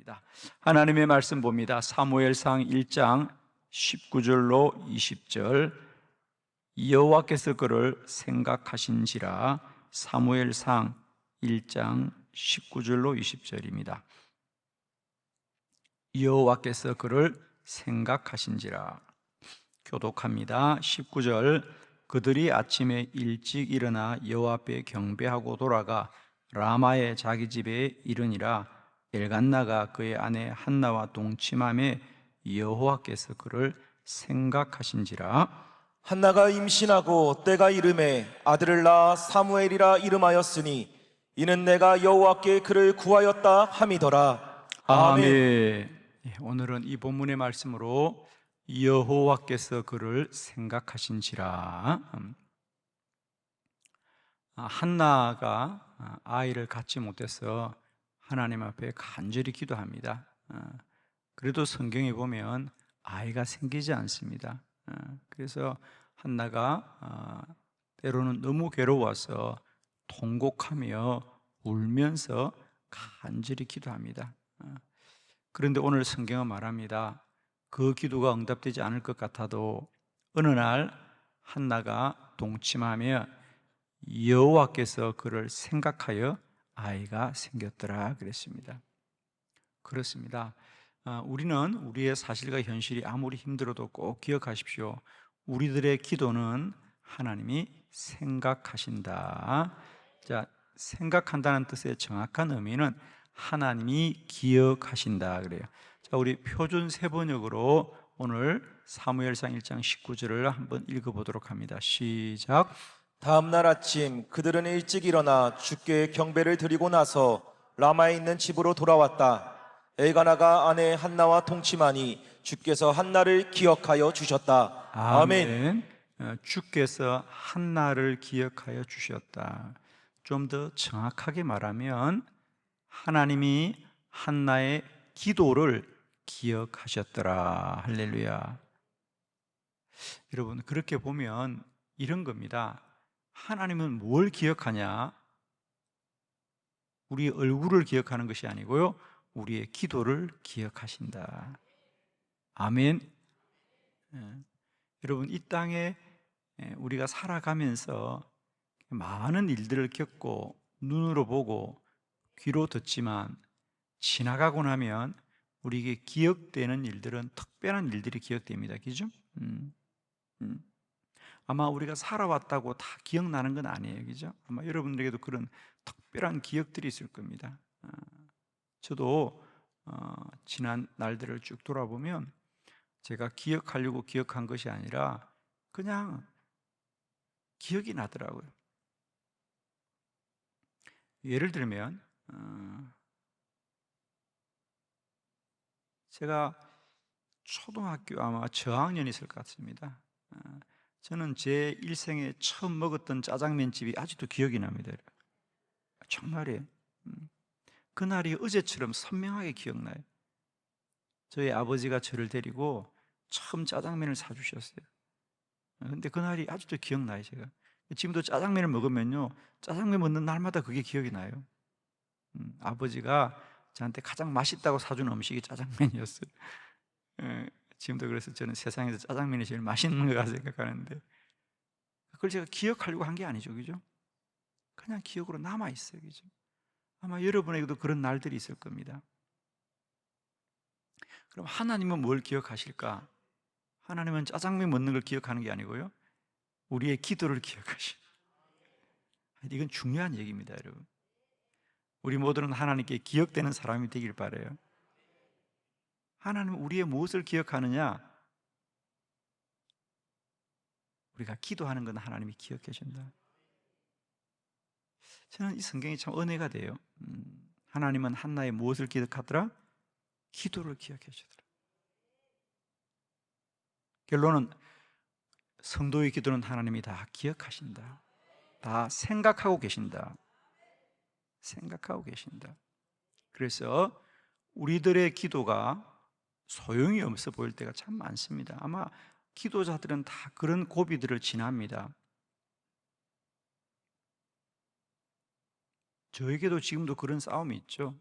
기도합니다. 하나님의 말씀 봅니다. 사무엘상 1장 19절로 20절. 여호와께서 그를 생각하신지라. 사무엘상 1장 19절로 20절입니다. 여호와께서 그를 생각하신지라. 교독합니다. 19절. 그들이 아침에 일찍 일어나 여호와 앞에 경배하고 돌아가 라마의 자기 집에 이르니라. 엘간나가 그의 아내 한나와 동침하매 여호와께서 그를 생각하신지라. 한나가 임신하고 때가 이름에 아들을 낳아 사무엘이라 이름하였으니 이는 내가 여호와께 그를 구하였다 함이더라. 아멘. 아멘. 오늘은 이 본문의 말씀으로 여호와께서 그를 생각하신지라. 한나가 아이를 갖지 못해서 하나님 앞에 간절히 기도합니다. 그래도 성경에 보면 아이가 생기지 않습니다. 그래서 한나가 때로는 너무 괴로워서 통곡하며 울면서 간절히 기도합니다. 그런데 오늘 성경은 말합니다. 그 기도가 응답되지 않을 것 같아도 어느 날 한나가 동침하며 여호와께서 그를 생각하여 아이가 생겼더라 그랬습니다. 그렇습니다. 우리는 우리의 사실과 현실이 아무리 힘들어도 꼭 기억하십시오. 우리들의 기도는 하나님이 생각하신다. 자, 생각한다는 뜻의 정확한 의미는 하나님이 기억하신다 그래요. 자, 우리 표준 세번역으로 오늘 사무엘상 1장 19절을 한번 읽어보도록 합니다. 시작. 다음 날 아침 그들은 일찍 일어나 주께 경배를 드리고 나서 라마에 있는 집으로 돌아왔다. 엘가나가 아내 한나와 동침하니 주께서 한나를 기억하여 주셨다. 아멘. 주께서 한나를 기억하여 주셨다. 좀 더 정확하게 말하면 하나님이 한나의 기도를 기억하셨더라. 할렐루야. 여러분, 그렇게 보면 이런 겁니다. 하나님은 뭘 기억하냐? 우리의 얼굴을 기억하는 것이 아니고요, 우리의 기도를 기억하신다. 아멘. 여러분, 이 땅에 우리가 살아가면서 많은 일들을 겪고 눈으로 보고 귀로 듣지만 지나가고 나면 우리에게 기억되는 일들은 특별한 일들이 기억됩니다. 그죠? 아마 우리가 살아왔다고 다 기억나는 건 아니에요. 그죠? 아마 여러분들에게도 그런 특별한 기억들이 있을 겁니다. 저도 지난 날들을 쭉 돌아보면 제가 기억하려고 기억한 것이 아니라 그냥 기억이 나더라고요. 예를 들면 제가 초등학교 아마 저학년이 있을 것 같습니다. 저는 제 일생에 처음 먹었던 짜장면집이 아직도 기억이 납니다. 정말이에요. 그날이 어제처럼 선명하게 기억나요. 저희 아버지가 저를 데리고 처음 짜장면을 사주셨어요. 근데 그날이 아직도 기억나요. 제가 지금도 짜장면을 먹으면요, 짜장면 먹는 날마다 그게 기억이 나요. 아버지가 저한테 가장 맛있다고 사준 음식이 짜장면이었어요. 지금도 그래서 저는 세상에서 짜장면이 제일 맛있는 거라 생각하는데, 그걸 제가 기억하려고 한 게 아니죠. 그죠? 그냥 기억으로 남아있어요. 그죠? 아마 여러분에게도 그런 날들이 있을 겁니다. 그럼 하나님은 뭘 기억하실까? 하나님은 짜장면 먹는 걸 기억하는 게 아니고요, 우리의 기도를 기억하시는. 이건 중요한 얘기입니다, 여러분. 우리 모두는 하나님께 기억되는 사람이 되길 바라요. 하나님은 우리의 무엇을 기억하느냐? 우리가 기도하는 건 하나님이 기억해 준다. 저는 이 성경이 참 은혜가 돼요. 하나님은 한나의 무엇을 기억하더라? 기도를 기억해 주더라. 결론은 성도의 기도는 하나님이 다 기억하신다. 다 생각하고 계신다. 생각하고 계신다. 그래서 우리들의 기도가 소용이 없어 보일 때가 참 많습니다. 아마 기도자들은 다 그런 고비들을 지납니다. 저에게도 지금도 그런 싸움이 있죠.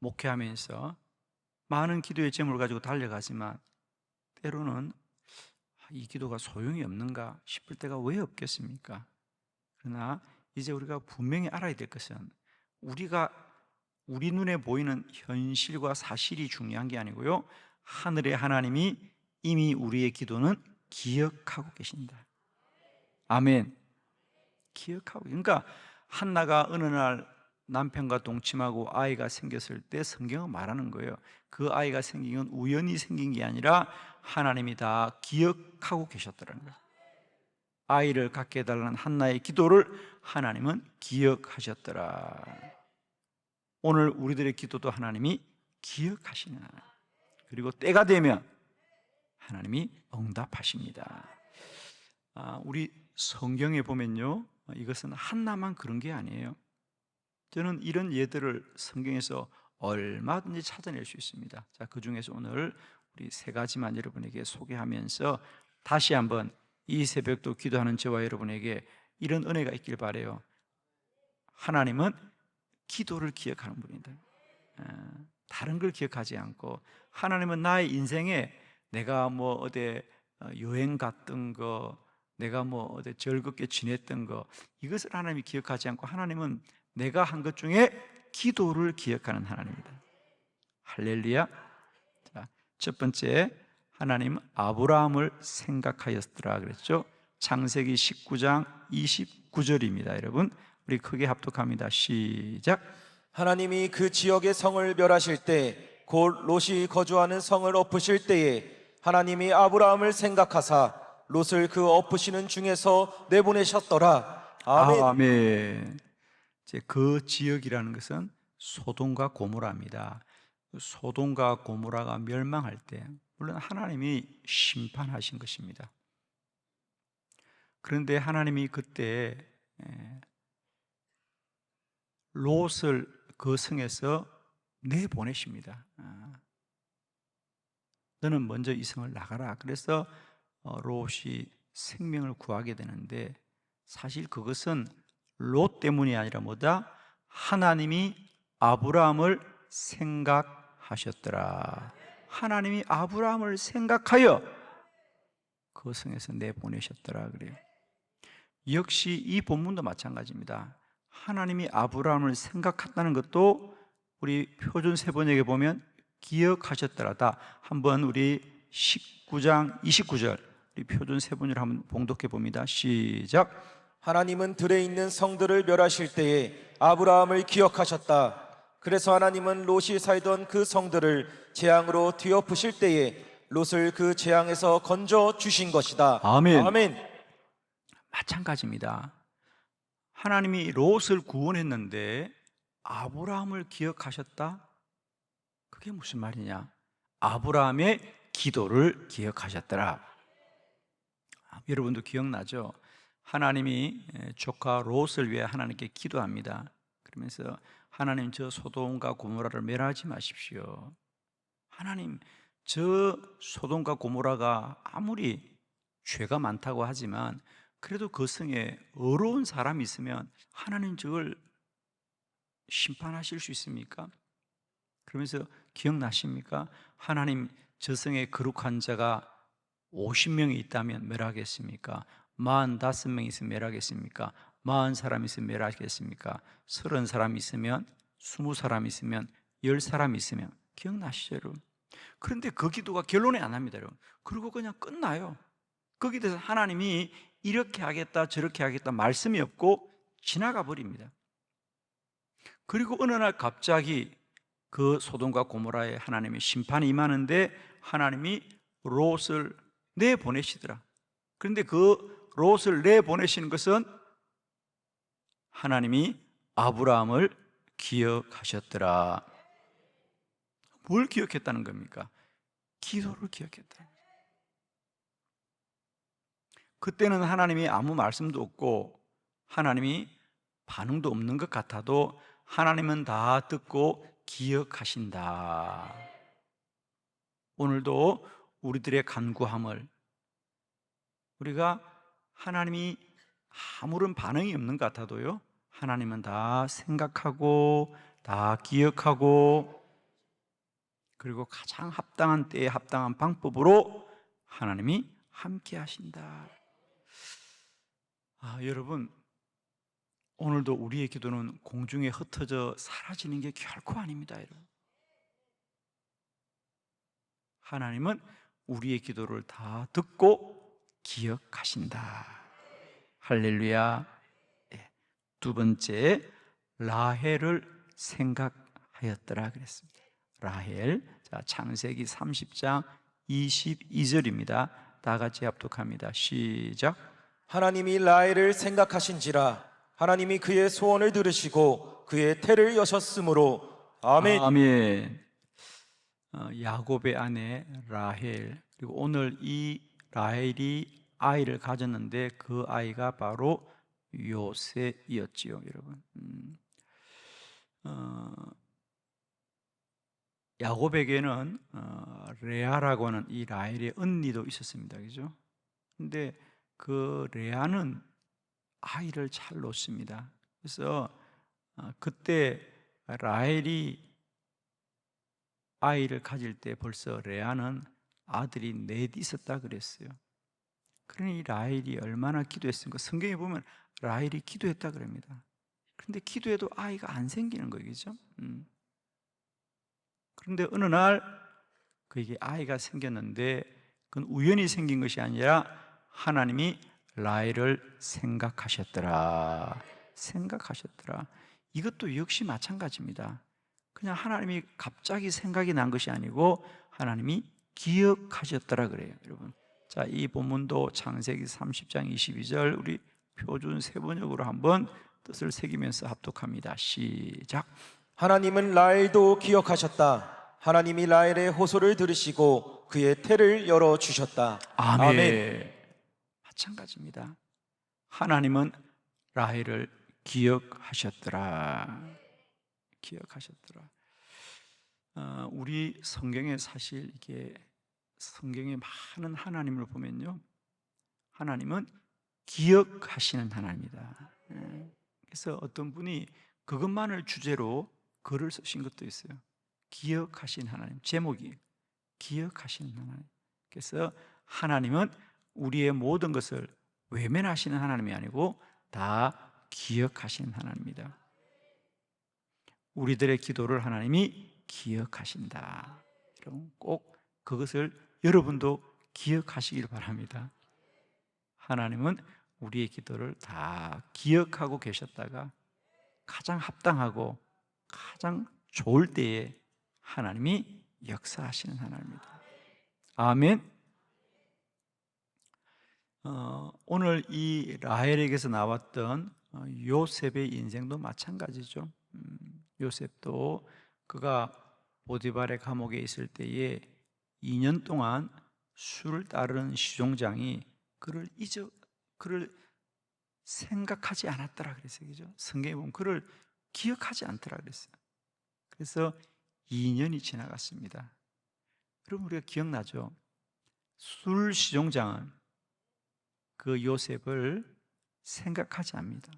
목회하면서 많은 기도의 제목을 가지고 달려가지만 때로는 이 기도가 소용이 없는가 싶을 때가 왜 없겠습니까? 그러나 이제 우리가 분명히 알아야 될 것은 우리 눈에 보이는 현실과 사실이 중요한 게 아니고요, 하늘의 하나님이 이미 우리의 기도는 기억하고 계신다. 아멘. 기억하고. 그러니까 한나가 어느 날 남편과 동침하고 아이가 생겼을 때 성경은 말하는 거예요. 그 아이가 생긴 건 우연히 생긴 게 아니라 하나님이 다 기억하고 계셨더라는 거예요. 아이를 갖게 해달라는 한나의 기도를 하나님은 기억하셨더라. 오늘 우리들의 기도도 하나님이 기억하시는 하나님. 그리고 때가 되면 하나님이 응답하십니다. 우리 성경에 보면요, 이것은 한나만 그런 게 아니에요. 저는 이런 예들을 성경에서 얼마든지 찾아낼 수 있습니다. 자, 그 중에서 오늘 우리 세 가지만 여러분에게 소개하면서 다시 한번 이 새벽도 기도하는 저와 여러분에게 이런 은혜가 있길 바라요. 하나님은 기도를 기억하는 분이다. 다른 걸 기억하지 않고, 하나님은 나의 인생에 내가 뭐 어디 여행 갔던 거, 내가 뭐 어디 즐겁게 지냈던 거, 이것을 하나님이 기억하지 않고 하나님은 내가 한 것 중에 기도를 기억하는 하나님입니다. 할렐루야. 자, 첫 번째, 하나님 아브라함을 생각하였더라 그랬죠. 창세기 19장 29절입니다. 여러분, 우리 크게 합독합니다. 시작. 하나님이 그 지역의 성을 멸하실 때 곧 롯이 거주하는 성을 엎으실 때에 하나님이 아브라함을 생각하사 롯을 그 엎으시는 중에서 내보내셨더라. 아멘. 아멘. 이제 그 지역이라는 것은 소돔과 고모라입니다. 소돔과 고모라가 멸망할 때 물론 하나님이 심판하신 것입니다. 그런데 하나님이 그때 롯을 그 성에서 내보내십니다. 너는 먼저 이 성을 나가라. 그래서 롯이 생명을 구하게 되는데, 사실 그것은 롯 때문이 아니라 뭐다? 하나님이 아브라함을 생각하셨더라. 하나님이 아브라함을 생각하여 그 성에서 내보내셨더라 그래요. 역시 이 본문도 마찬가지입니다. 하나님이 아브라함을 생각한다는 것도 우리 표준 세번역에 보면 기억하셨더라다. 한번 우리 19장 29절 우리 표준 세번역을 한번 봉독해 봅니다. 시작. 하나님은 들에 있는 성들을 멸하실 때에 아브라함을 기억하셨다. 그래서 하나님은 롯이 살던 그 성들을 재앙으로 뒤엎으실 때에 롯을 그 재앙에서 건져 주신 것이다. 아멘. 아멘. 마찬가지입니다. 하나님이 롯을 구원했는데 아브라함을 기억하셨다? 그게 무슨 말이냐? 아브라함의 기도를 기억하셨더라. 여러분도 기억나죠? 하나님이 조카 롯을 위해 하나님께 기도합니다. 그러면서 하나님, 저 소돔과 고모라를 멸하지 마십시오. 하나님, 저 소돔과 고모라가 아무리 죄가 많다고 하지만 그래도 그 성에 어려운 사람이 있으면 하나님 저걸 심판하실 수 있습니까? 그러면서 기억나십니까? 하나님, 저 성에 거룩한 자가 50명이 있다면 멸하겠습니까? 45명이 있으면 멸하겠습니까? 40사람이 있으면 멸하겠습니까? 30사람이 있으면, 20사람이 있으면, 10사람이 있으면. 기억나시죠, 여러분? 그런데 그 기도가 결론이 안 납니다, 여러분. 그리고 그냥 끝나요. 거기에 대해서 하나님이 이렇게 하겠다 저렇게 하겠다 말씀이 없고 지나가 버립니다. 그리고 어느 날 갑자기 그 소돔과 고모라에 하나님의 심판이 임하는데 하나님이 롯을 내보내시더라. 그런데 그 롯을 내보내시는 것은 하나님이 아브라함을 기억하셨더라. 뭘 기억했다는 겁니까? 기도를 기억했다. 그때는 하나님이 아무 말씀도 없고 하나님이 반응도 없는 것 같아도 하나님은 다 듣고 기억하신다. 오늘도 우리들의 간구함을 우리가 하나님이 아무런 반응이 없는 것 같아도요, 하나님은 다 생각하고 다 기억하고 그리고 가장 합당한 때에 합당한 방법으로 하나님이 함께 하신다. 여러분, 오늘도 우리의 기도는 공중에 흩어져 사라지는 게 결코 아닙니다. 여러분, 하나님은 우리의 기도를 다 듣고 기억하신다. 할렐루야. 두 번째, 라헬을 생각하였더라 그랬습니다. 라헬, 자, 창세기 30장 22절입니다. 다 같이 합독합니다. 시작. 하나님이 라헬을 생각하신지라 하나님이 그의 소원을 들으시고 그의 태를 여셨으므로 아멘. 아멘. 야곱의 아내 라헬, 그리고 오늘 이 라헬이 아이를 가졌는데 그 아이가 바로 요셉이었지요, 여러분. 야곱에게는 레아라고 하는 이 라헬의 언니도 있었습니다, 그죠? 근데 그 레아는 아이를 잘 놓습니다. 그래서 그때 라헬이 아이를 가질 때 벌써 레아는 아들이 넷 있었다 그랬어요. 그러니 라헬이 얼마나 기도했습니까? 성경에 보면 라헬이 기도했다 그럽니다. 그런데 기도해도 아이가 안 생기는 거예요, 그죠? 그런데 어느 날 그에게 아이가 생겼는데 그건 우연히 생긴 것이 아니라 하나님이 라헬을 생각하셨더라. 이것도 역시 마찬가지입니다. 그냥 하나님이 갑자기 생각이 난 것이 아니고 하나님이 기억하셨더라 그래요, 여러분. 자, 이 본문도 창세기 30장 22절 우리 표준 세번역으로 한번 뜻을 새기면서 합독합니다. 시작. 하나님은 라헬도 기억하셨다. 하나님이 라헬의 호소를 들으시고 그의 태를 열어주셨다. 아멘. 마찬가지입니다. 하나님은 라헬을 기억하셨더라. 우리 성경에 사실 이게 성경에 많은 하나님을 보면요, 하나님은 기억하시는 하나님이다. 그래서 어떤 분이 그것만을 주제로 글을 쓰신 것도 있어요. 기억하신 하나님, 제목이 기억하시는 하나님. 그래서 하나님은 우리의 모든 것을 외면하시는 하나님이 아니고 다 기억하시는 하나님입니다. 우리들의 기도를 하나님이 기억하신다. 여러분, 꼭 그것을 여러분도 기억하시길 바랍니다. 하나님은 우리의 기도를 다 기억하고 계셨다가 가장 합당하고 가장 좋을 때에 하나님이 역사하시는 하나님입니다. 아멘. 오늘 이 라헬에게서 나왔던 요셉의 인생도 마찬가지죠. 요셉도 그가 보디발의 감옥에 있을 때에 2년 동안 술을 따르는 시종장이 그를 생각하지 않았더라 그랬어요. 그죠? 성경에 보면 그를 기억하지 않더라 그랬어요. 그래서 2년이 지나갔습니다. 여러분, 우리가 기억나죠? 술 시종장은 그 요셉을 생각하지 않습니다.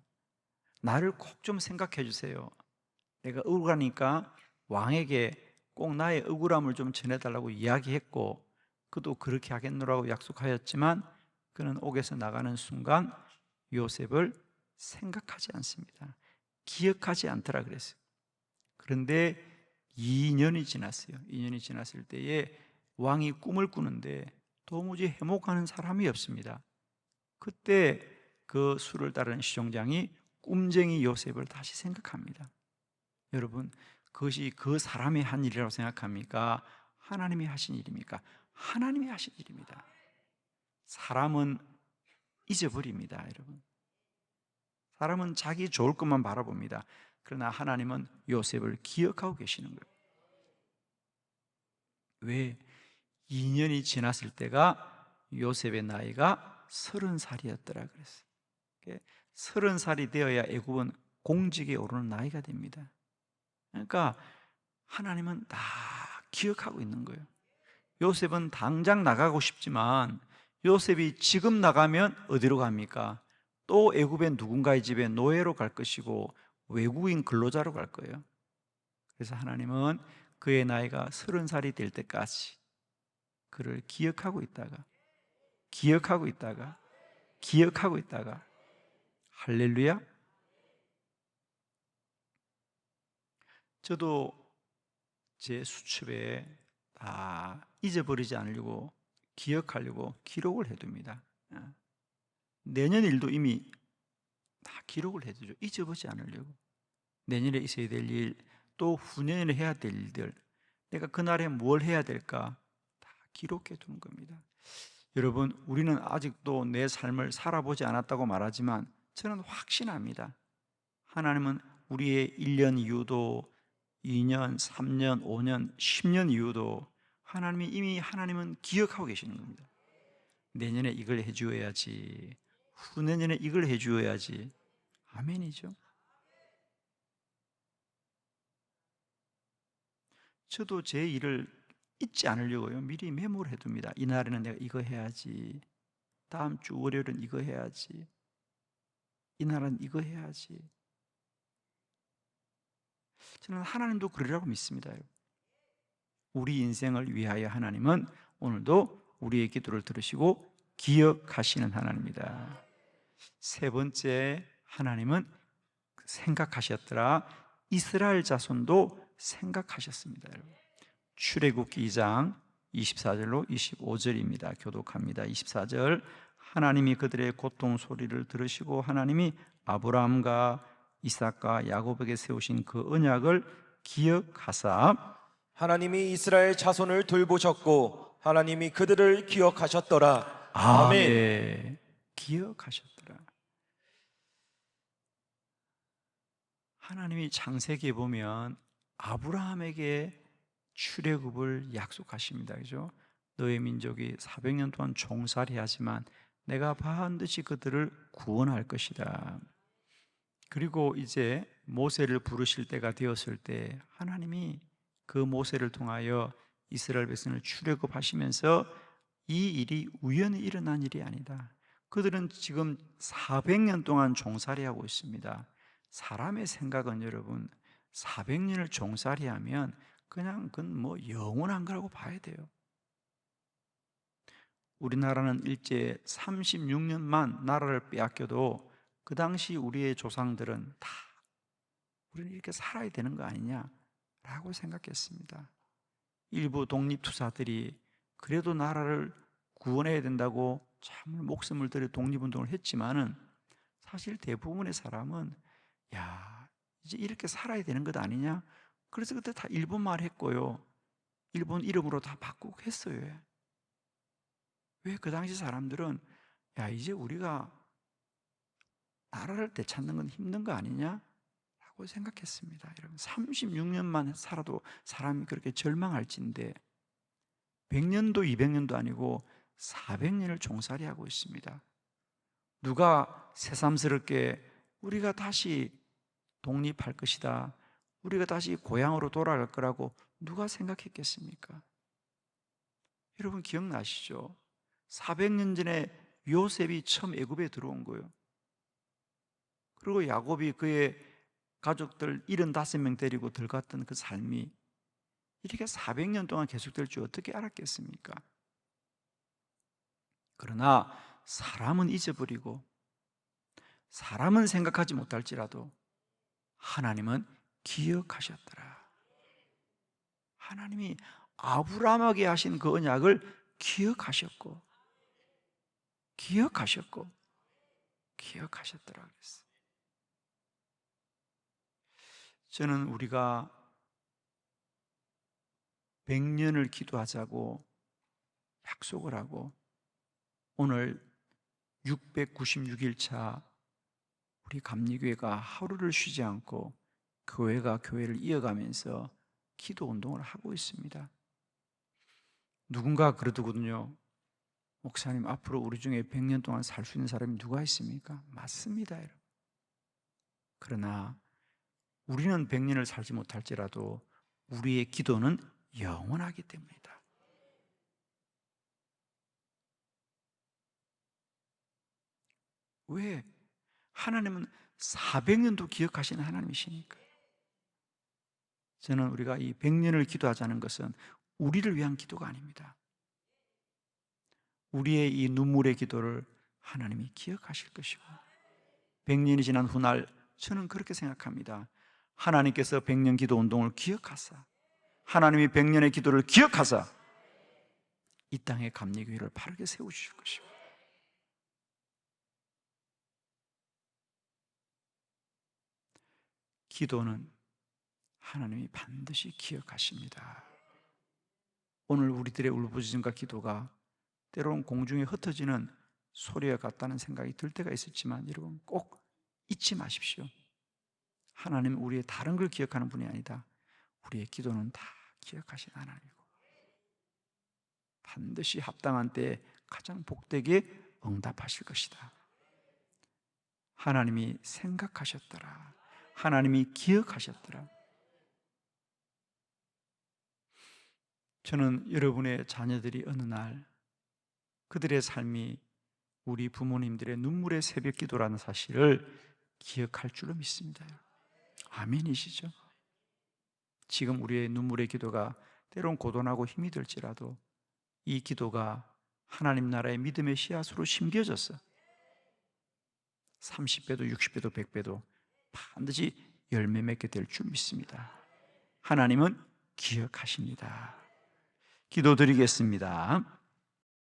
나를 꼭 좀 생각해 주세요. 내가 억울하니까 왕에게 꼭 나의 억울함을 좀 전해달라고 이야기했고, 그도 그렇게 하겠노라고 약속하였지만 그는 옥에서 나가는 순간 요셉을 생각하지 않습니다. 기억하지 않더라 그랬어요. 그런데 2년이 지났어요. 2년이 지났을 때에 왕이 꿈을 꾸는데 도무지 해목하는 사람이 없습니다. 그때 그 술을 따르는 시종장이 꿈쟁이 요셉을 다시 생각합니다. 여러분, 그것이 그 사람이 한 일이라고 생각합니까? 하나님이 하신 일입니까? 하나님이 하신 일입니다. 사람은 잊어버립니다, 여러분. 사람은 자기 좋을 것만 바라봅니다. 그러나 하나님은 요셉을 기억하고 계시는 거예요. 왜? 2년이 지났을 때가 요셉의 나이가 30살이었더라 그랬어요. 30살이 되어야 애굽은 공직에 오르는 나이가 됩니다. 그러니까 하나님은 다 기억하고 있는 거예요. 요셉은 당장 나가고 싶지만 요셉이 지금 나가면 어디로 갑니까? 또 애굽의 누군가의 집에 노예로 갈 것이고 외국인 근로자로 갈 거예요. 그래서 하나님은 그의 나이가 30살이 될 때까지 그를 기억하고 있다가 할렐루야. 저도 제 수첩에 다 잊어버리지 않으려고 기억하려고 기록을 해둡니다. 내년 일도 이미 다 기록을 해두죠. 잊어버리지 않으려고. 내년에 있어야 될 일, 또 후년에 해야 될 일들, 내가 그날에 뭘 해야 될까 다 기록해 두는 겁니다. 여러분, 우리는 아직도 내 삶을 살아보지 않았다고 말하지만 저는 확신합니다. 하나님은 우리의 1년 이후도 2년, 3년, 5년, 10년 이후도 하나님은 기억하고 계시는 겁니다. 내년에 이걸 해주어야지, 후내년에 이걸 해주어야지. 아멘이죠. 저도 제 일을 잊지 않으려고요, 미리 메모를 해둡니다. 이날에는 내가 이거 해야지, 다음 주 월요일은 이거 해야지, 이날은 이거 해야지. 저는 하나님도 그러라고 믿습니다. 우리 인생을 위하여 하나님은 오늘도 우리의 기도를 들으시고 기억하시는 하나님입니다. 세 번째, 하나님은 생각하셨더라. 이스라엘 자손도 생각하셨습니다. 출애굽기 2장 24절로 25절입니다. 교독합니다. 24절, 하나님이 그들의 고통 소리를 들으시고 하나님이 아브라함과 이삭과 야곱에게 세우신 그 언약을 기억하사 하나님이 이스라엘 자손을 돌보셨고 하나님이 그들을 기억하셨더라. 아멘. 기억하셨더라. 하나님이 창세기에 보면 아브라함에게 출애굽을 약속하십니다. 그죠? 너의 민족이 400년 동안 종살이하지만 내가 반드시 그들을 구원할 것이다. 그리고 이제 모세를 부르실 때가 되었을 때 하나님이 그 모세를 통하여 이스라엘 백성을 출애굽하시면서 이 일이 우연히 일어난 일이 아니다. 그들은 지금 400년 동안 종살이하고 있습니다. 사람의 생각은 여러분 400년을 종살이하면 그냥 그건 뭐 영원한 거라고 봐야 돼요. 우리나라는 일제 36년만 나라를 빼앗겨도 그 당시 우리의 조상들은 다 우리는 이렇게 살아야 되는 거 아니냐라고 생각했습니다. 일부 독립투사들이 그래도 나라를 구원해야 된다고 참 목숨을 들여 독립운동을 했지만은 사실 대부분의 사람은 야, 이제 이렇게 살아야 되는 것 아니냐? 그래서 그때 다 일본말 했고요. 일본 이름으로 다 바꾸고 했어요. 왜 그 당시 사람들은 야, 이제 우리가 나라를 되찾는 건 힘든 거 아니냐? 라고 생각했습니다. 여러분, 36년만 살아도 사람이 그렇게 절망할진데 100년도 200년도 아니고 400년을 종살이하고 있습니다. 누가 새삼스럽게 우리가 다시 독립할 것이다, 우리가 다시 고향으로 돌아갈 거라고 누가 생각했겠습니까? 여러분 기억나시죠? 400년 전에 요셉이 처음 애굽에 들어온 거예요. 그리고 야곱이 그의 가족들 75명 데리고 들어갔던 그 삶이 이렇게 400년 동안 계속될 줄 어떻게 알았겠습니까? 그러나 사람은 잊어버리고 사람은 생각하지 못할지라도 하나님은 기억하셨더라. 하나님이 아브라함에게 하신 그 언약을 기억하셨더라 그랬어요. 저는 우리가 100년을 기도하자고 약속을 하고 오늘 696일 차 우리 감리교회가 하루를 쉬지 않고 교회가 교회를 이어가면서 기도 운동을 하고 있습니다. 누군가 그러더군요. 목사님, 앞으로 우리 중에 100년 동안 살 수 있는 사람이 누가 있습니까? 맞습니다, 여러분. 그러나 우리는 100년을 살지 못할지라도 우리의 기도는 영원하기 때문이다. 왜? 하나님은 400년도 기억하시는 하나님이시니까. 저는 우리가 이 100년을 기도하자는 것은 우리를 위한 기도가 아닙니다. 우리의 이 눈물의 기도를 하나님이 기억하실 것이고, 100년이 지난 훗날 저는 그렇게 생각합니다. 하나님께서 100년 기도 운동을 기억하사, 하나님이 100년의 기도를 기억하사 이 땅의 감리교회를 바르게 세우실 것입니다. 기도는 하나님이 반드시 기억하십니다. 오늘 우리들의 울부짖음과 기도가 때로는 공중에 흩어지는 소리와 같다는 생각이 들 때가 있었지만, 여러분 꼭 잊지 마십시오. 하나님은 우리의 다른 걸 기억하는 분이 아니다. 우리의 기도는 다 기억하신 하나님이고, 반드시 합당한 때에 가장 복되게 응답하실 것이다. 하나님이 생각하셨더라. 하나님이 기억하셨더라. 저는 여러분의 자녀들이 어느 날 그들의 삶이 우리 부모님들의 눈물의 새벽 기도라는 사실을 기억할 줄로 믿습니다. 아멘이시죠? 지금 우리의 눈물의 기도가 때론 고단하고 힘이 들지라도 이 기도가 하나님 나라의 믿음의 씨앗으로 심겨져서 30배도 60배도 100배도 반드시 열매 맺게 될 줄 믿습니다. 하나님은 기억하십니다. 기도드리겠습니다.